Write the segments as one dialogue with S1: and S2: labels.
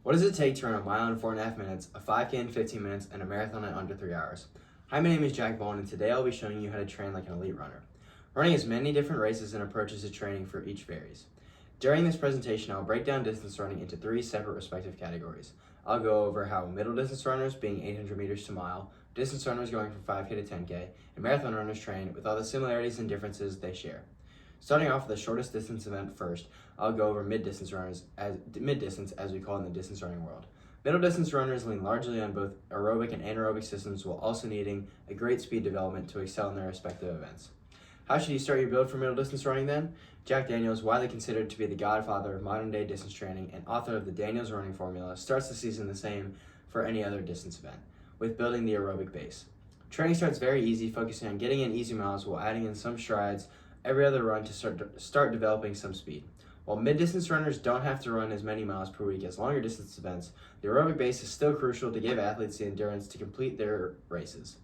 S1: What does it take to run a mile in 4.5 minutes, a 5K in 15 minutes, and a marathon in under 3 hours? Hi, my name is Jack Bolan, and today I'll be showing you how to train like an elite runner. Running has many different races and approaches to training for each varies. During this presentation, I'll break down distance running into 3 separate respective categories. I'll go over how middle distance runners, being 800 meters to a mile, distance runners going from 5K to 10K, and marathon runners train with all the similarities and differences they share. Starting off with the shortest distance event first, I'll go over mid-distance runners, mid-distance as we call it in the distance running world. Middle distance runners lean largely on both aerobic and anaerobic systems while also needing a great speed development to excel in their respective events. How should you start your build for middle distance running then? Jack Daniels, widely considered to be the godfather of modern day distance training and author of the Daniels running formula, starts the season the same for any other distance event, with building the aerobic base. Training starts very easy, focusing on getting in easy miles while adding in some strides every other run to start developing some speed. While mid-distance runners don't have to run as many miles per week as longer distance events, the aerobic base is still crucial to give athletes the endurance to complete their races.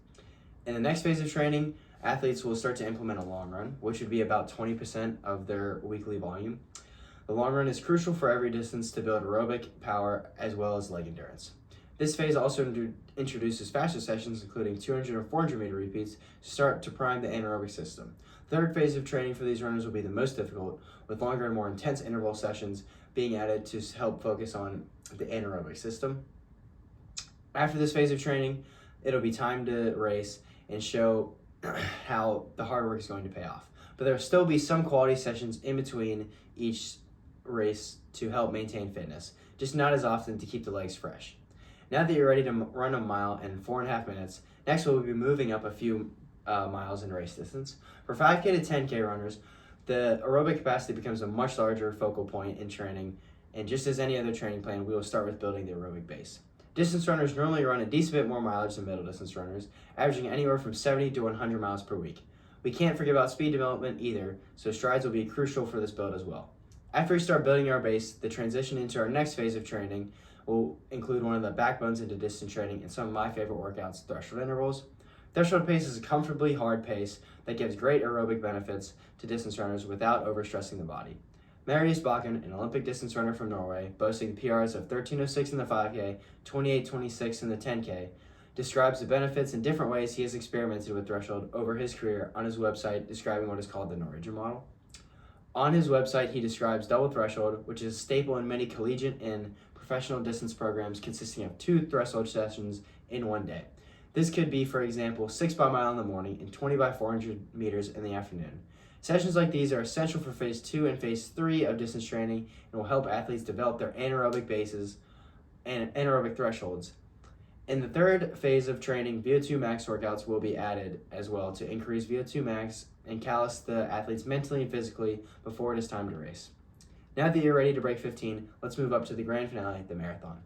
S1: In the next phase of training, athletes will start to implement a long run, which would be about 20% of their weekly volume. The long run is crucial for every distance to build aerobic power as well as leg endurance. This phase also introduces faster sessions, including 200 or 400 meter repeats, to start to prime the anaerobic system. Third phase of training for these runners will be the most difficult, with longer and more intense interval sessions being added to help focus on the anaerobic system. After this phase of training, it'll be time to race and show how the hard work is going to pay off. But there will still be some quality sessions in between each race to help maintain fitness, just not as often to keep the legs fresh. Now that you're ready to run a mile in 4.5 minutes, next we'll be moving up a few miles in race distance. For 5K to 10K runners, the aerobic capacity becomes a much larger focal point in training, and just as any other training plan, we will start with building the aerobic base. Distance runners normally run a decent bit more mileage than middle distance runners, averaging anywhere from 70 to 100 miles per week. We can't forget about speed development either, so strides will be crucial for this build as well. After we start building our base, the transition into our next phase of training will include one of the backbones into distance training and some of my favorite workouts, threshold intervals. Threshold pace is a comfortably hard pace that gives great aerobic benefits to distance runners without overstressing the body. Marius Bakken, an Olympic distance runner from Norway, boasting PRs of 13:06 in the 5K, 28:26 in the 10K, describes the benefits in different ways he has experimented with threshold over his career on his website, describing what is called the Norwegian model. On his website, he describes double threshold, which is a staple in many collegiate and professional distance programs consisting of 2 threshold sessions in one day. This could be, for example, 6 by mile in the morning and 20 by 400 meters in the afternoon. Sessions like these are essential for phase 2 and phase 3 of distance training and will help athletes develop their anaerobic bases and anaerobic thresholds. In the third phase of training, VO2 max workouts will be added as well to increase VO2 max and callous the athletes mentally and physically before it is time to race. Now that you're ready to break 15, let's move up to the grand finale, the marathon.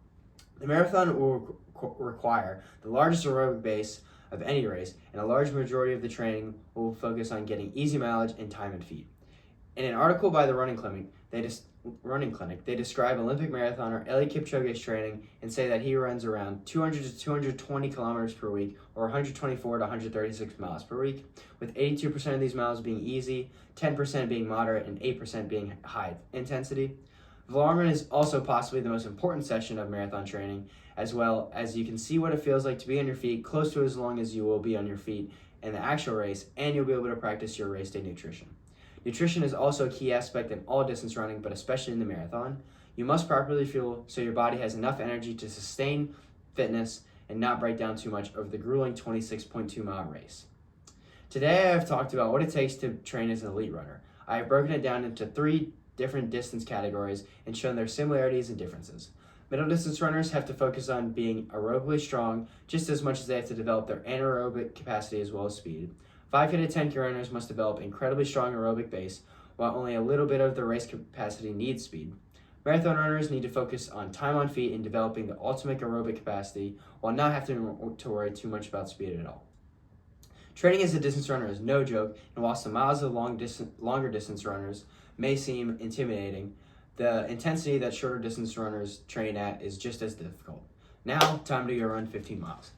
S1: The marathon will require the largest aerobic base of any race, and a large majority of the training will focus on getting easy mileage and time in feet. In an article by the Running Clinic, they describe Olympic marathoner Eliud Kipchoge's training and say that he runs around 200 to 220 kilometers per week, or 124 to 136 miles per week, with 82% of these miles being easy, 10% being moderate, and 8% being high intensity. The long run is also possibly the most important session of marathon training, as well as you can see what it feels like to be on your feet close to as long as you will be on your feet in the actual race, and you'll be able to practice your race day nutrition. Nutrition is also a key aspect in all distance running, but especially in the marathon. You must properly fuel so your body has enough energy to sustain fitness and not break down too much over the grueling 26.2 mile race. Today I have talked about what it takes to train as an elite runner. I have broken it down into 3 different distance categories and shown their similarities and differences. Middle distance runners have to focus on being aerobically strong just as much as they have to develop their anaerobic capacity as well as speed. 5K to 10K runners must develop incredibly strong aerobic base, while only a little bit of their race capacity needs speed. Marathon runners need to focus on time on feet and developing the ultimate aerobic capacity while not having to worry too much about speed at all. Training as a distance runner is no joke, and whilst the miles of longer distance runners may seem intimidating, the intensity that shorter distance runners train at is just as difficult. Now, time to go run 15 miles.